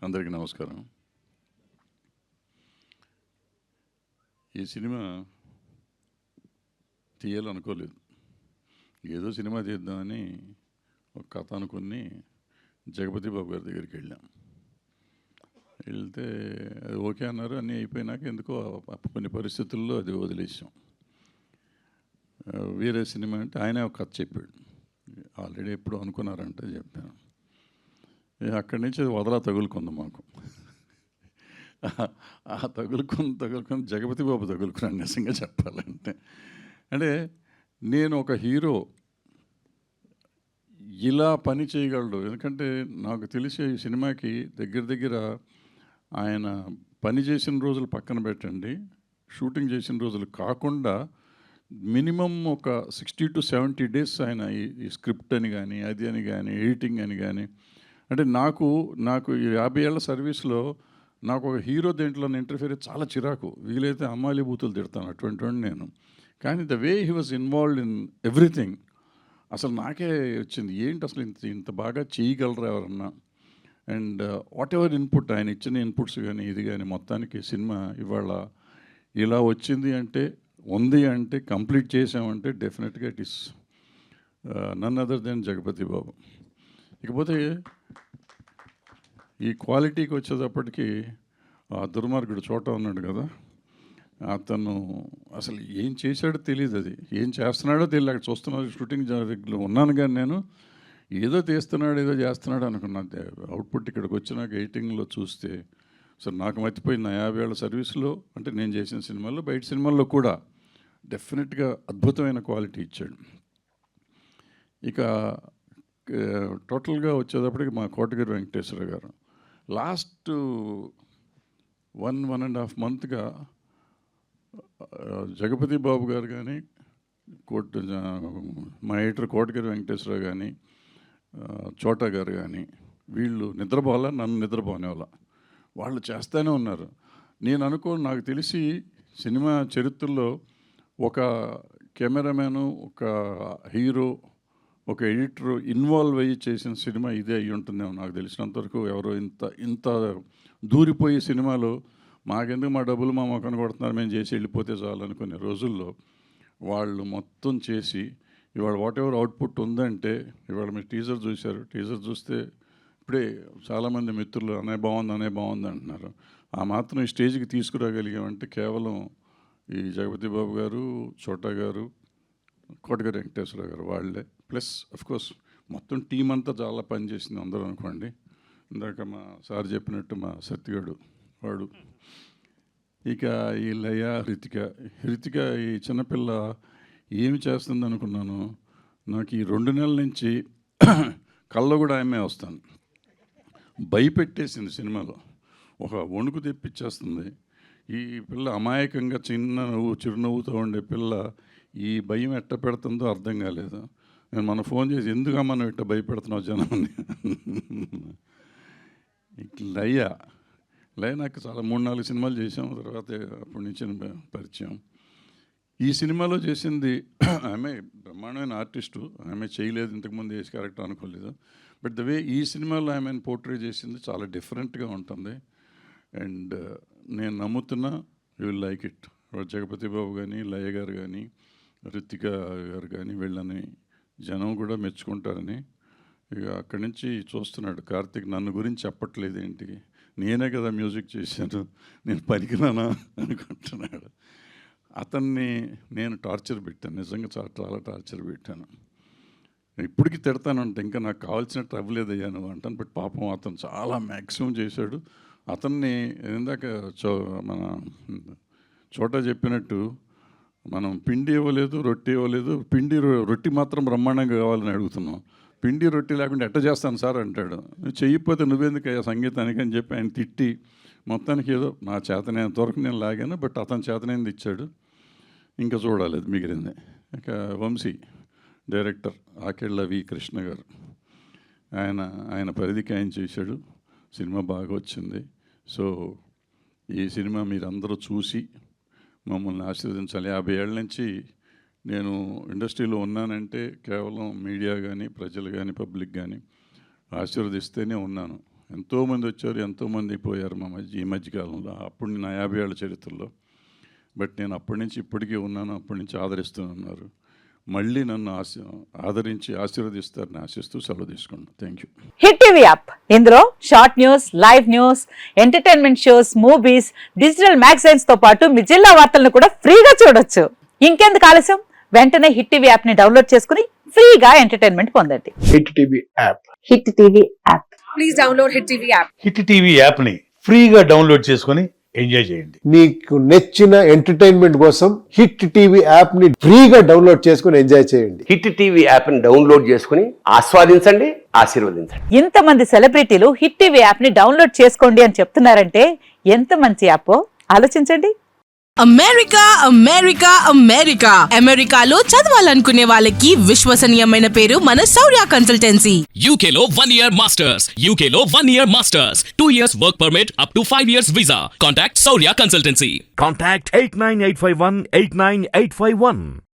అందరికీ నమస్కారం. ఈ సినిమా తీయాలనుకోలేదు. ఏదో సినిమా తీద్దామని ఒక కథ అనుకుని జగపతి బాబు గారి దగ్గరికి వెళ్ళాం. వెళ్తే అది ఓకే అన్నారు. అన్నీ అయిపోయినాక ఎందుకో కొన్ని పరిస్థితుల్లో అది వదిలేసాం. వేరే సినిమా అంటే ఆయనే ఒక కథ చెప్పాడు. ఆల్రెడీ ఎప్పుడు అనుకున్నారంటే చెప్పాను. అక్కడి నుంచి అది వదలా తగులుకుంది మాకు. ఆ తగులుకొని జగపతి బాబు తగులుకున్నాను నిజంగా చెప్పాలంటే. అంటే నేను ఒక హీరో ఇలా పని చేయగలడు. ఎందుకంటే నాకు తెలిసే ఈ సినిమాకి దగ్గర ఆయన పని చేసిన రోజులు పక్కన పెట్టండి, షూటింగ్ చేసిన రోజులు కాకుండా మినిమం ఒక 60 to 70 days ఆయన ఈ స్క్రిప్ట్ అని కానీ అది అని కానీ ఎడిటింగ్ అని కానీ. అంటే నాకు ఈ 50 ఏళ్ల సర్వీస్లో నాకు ఒక హీరో దేంట్లో ఇంటర్ఫియర్ చాలా చిరాకు. వీలైతే అమ్మాయిలు బూతులు తిడతాను, అటువంటి వాడిని నేను. కానీ the way he was involved in everything అసలు నాకే వచ్చింది, ఏంటి అసలు ఇంత బాగా చేయగలరా ఎవరన్నా. అండ్ వాట్ ఎవర్ ఇన్పుట్ ఆయన ఇచ్చిన ఇన్పుట్స్ కానీ ఇది కానీ మొత్తానికి సినిమా ఇవాళ ఇలా వచ్చింది అంటే, ఉంది అంటే, కంప్లీట్ చేసామంటే డెఫినెట్గా it is none other than Jagapathi Babu. ఇకపోతే ఈ క్వాలిటీకి వచ్చేటప్పటికి ఆ దుర్మార్గుడు చోట ఉన్నాడు కదా, అతను అసలు ఏం చేశాడో తెలియదు. అది ఏం చేస్తున్నాడో తెలియదు. అక్కడ చూస్తున్నాడు, షూటింగ్ ఉన్నాను కానీ నేను ఏదో తీస్తున్నాడు ఏదో చేస్తున్నాడు అనుకున్నాను. అవుట్పుట్ ఇక్కడికి వచ్చినాక ఎడిటింగ్లో చూస్తే అసలు నాకు మర్చిపోయింది. 50 ఏళ్ల సర్వీస్లో అంటే నేను చేసిన సినిమాల్లో బయట సినిమాల్లో కూడా డెఫినెట్గా అద్భుతమైన క్వాలిటీ ఇచ్చాడు. ఇక టోటల్గా వచ్చేటప్పటికి మా కోటగిరి వెంకటేశ్వర గారు లాస్ట్ 1.5 monthగా జగపతి బాబు గారు కానీ మా ఎడిటర్ కోటగిరి వెంకటేశ్వర కానీ చోటా గారు కానీ వీళ్ళు నిద్రపోవాలా, నన్ను నిద్రపోనేవాళ్ళ. వాళ్ళు చేస్తూనే ఉన్నారు. నాకు తెలిసి సినిమా చరిత్రలో ఒక కెమెరామ్యాను, ఒక హీరో, ఒక ఎడిటర్ ఇన్వాల్వ్ అయ్యి చేసిన సినిమా ఇదే అయ్యి ఉంటుందేమో నాకు తెలిసినంతవరకు. ఎవరో ఇంత దూరిపోయే సినిమాలో మాకెందుకు, మా డబ్బులు మా మొక్కను కొడుతున్నారు, మేము చేసి వెళ్ళిపోతే చాలు అనుకునే రోజుల్లో వాళ్ళు మొత్తం చేసి ఇవాళ వాట్ ఎవర్ అవుట్పుట్ ఉందంటే, ఇవాళ మీరు టీజర్ చూశారు. టీజర్ చూస్తే ఇప్పుడే చాలామంది మిత్రులు అనే బాగుంది అంటున్నారు. ఆ మాత్రం ఈ స్టేజ్కి తీసుకురాగలిగామంటే కేవలం ఈ జగపతి బాబు గారు, చోటా గారు, కోటగిరి వెంకటేశ్వర గారు వాళ్ళే. ప్లస్ అఫ్కోర్స్ మొత్తం టీం అంతా చాలా పనిచేసింది అందరూ అనుకోండి. ఇందాక మా సార్ చెప్పినట్టు మా సత్యగాడు వాడు, ఇక ఈ లయ, హృతిక ఈ చిన్నపిల్ల ఏమి చేస్తుంది అనుకున్నాను. నాకు ఈ 2 నెలల నుంచి కళ్ళలో కూడా ఆమె వస్తాను. భయపెట్టేసింది సినిమాలో, ఒక వణుకు తెప్పించేస్తుంది. ఈ పిల్ల అమాయకంగా చిరునవ్వుతో ఉండే పిల్ల ఈ భయం ఎట్ట పెడుతుందో అర్థం కాలేదు. నేను మన ఫోన్ చేసి ఎందుకమ్మా నువ్వు ఇట్ట భయపెడుతున్నావు జనాన్ని. లయ నాకు చాలా 3-4 సినిమాలు చేసాం. తర్వాత అప్పటి నుంచి పరిచయం. ఈ సినిమాలో చేసింది ఆమె బ్రహ్మాండమైన ఆర్టిస్టు. ఆమె చేయలేదు ఇంతకుముందు వేసి క్యారెక్టర్ అనుకోలేదు. బట్ ద వే ఈ సినిమాలో ఆమెను పోర్ట్రే చేసింది చాలా డిఫరెంట్గా ఉంటుంది. అండ్ నేను నమ్ముతున్నా you will like it. Jagapathi Babu కానీ, లయ గారు కానీ, హృతిక గారు కానీ వీళ్ళని జనం కూడా మెచ్చుకుంటారని. ఇక అక్కడి నుంచి చూస్తున్నాడు కార్తీక్ నన్ను గురించి చెప్పట్లేదు ఏంటి, నేనే కదా మ్యూజిక్ చేశాను, నేను పనికిరానా అనుకుంటున్నాడు. అతన్ని నేను టార్చర్ పెట్టాను, నిజంగా చాలా టార్చర్ పెట్టాను. ఇప్పటికీ తిడతానంటే ఇంకా నాకు కావాల్సినట్టు అవ్వలేదయ్యా నువ్వు అంటాను. బట్ పాపం అతను చాలా మ్యాక్సిమం చేశాడు. అతన్ని ఇందాక మన చోటా చెప్పినట్టు మనం పిండి ఇవ్వలేదు, రొట్టె ఇవ్వలేదు, రొట్టి మాత్రం బ్రహ్మాండంగా కావాలని అడుగుతున్నాం. పిండి రొట్టె లేకుండా ఎట్ట చేస్తాను సార్ అంటాడు. నువ్వు చెయ్యిపోతే నువ్వెందుకు అయ్యా సంగీతానికి అని చెప్పి ఆయన తిట్టి మొత్తానికి ఏదో నా చేతనైనంత వరకు నేను లాగాను. బట్ అతని చేతనైంది ఇచ్చాడు. ఇంకా చూడాలి అది మిగిలింది. ఇక వంశీ డైరెక్టర్ ఆకెళ్ళ వి కృష్ణ గారు, ఆయన పరిధికి ఆయన చేశాడు. సినిమా బాగా వచ్చింది. సో ఈ సినిమా మీరందరూ చూసి మమ్మల్ని ఆశీర్వదించాలి. 50 ఏళ్ళ నుంచి నేను ఇండస్ట్రీలో ఉన్నానంటే కేవలం మీడియా కానీ, ప్రజలు కానీ, పబ్లిక్ కానీ ఆశీర్వదిస్తేనే ఉన్నాను. ఎంతోమంది వచ్చారు, ఎంతోమంది పోయారు ఈ మధ్యకాలంలో. అప్పుడు నా 50 ఏళ్ల చరిత్రలో. బట్ నేను అప్పటి నుంచి ఇప్పటికీ ఉన్నాను, అప్పటి నుంచి ఆదరిస్తున్నారు. మళ్ళీ నన్ను ఆదరించి ఆశీర్వదిస్తారని ఆశిస్తూ సెలవు తీసుకున్నాను. Thank you. Hit TV app, ఇందులో short news, live news, entertainment shows, movies, digital magazines తో పాటు మీ జిల్లా వార్తలను కూడా ఫ్రీగా చూడొచ్చు. ఇంకెందుకు ఆలస్యం, వెంటనే హిట్ టీవీ యాప్ ని డౌన్లోడ్ చేసుకుని ఫ్రీగా ఎంటర్టైన్మెంట్ పొందండి. Hit TV app. Hit TV app. Please download Hit TV app. Hit TV యాప్ని ఫ్రీగా డౌన్లోడ్ చేసుకొని ఎంజాయ్ చేయండి. మీకు నచ్చిన ఎంటర్టైన్మెంట్ కోసం హిట్ టీవీ యాప్ ని ఫ్రీగా డౌన్లోడ్ చేసుకుని ఎంజాయ్ చేయండి. హిట్ టీవీ యాప్ని డౌన్లోడ్ చేసుకుని ఆస్వాదించండి, ఆశీర్వదించండి. ఇంతమంది సెలబ్రిటీలు హిట్ టీవీ యాప్ ని డౌన్లోడ్ చేసుకోండి అని చెప్తున్నారంటే ఎంత మంచి యాప్ ఆలోచించండి. అమెరికా అమెరికా అమెరికా అమెరికాలో చదవాలనుకునే వాళ్ళకి విశ్వసనీయమైన పేరు మన శౌర్య కన్సల్టెన్సీ. UK లో 1 year masters. UK లో 1 year masters. 2 years work permit up to 5 years visa. Contact Saurya Consultancy. Contact 89851 89851.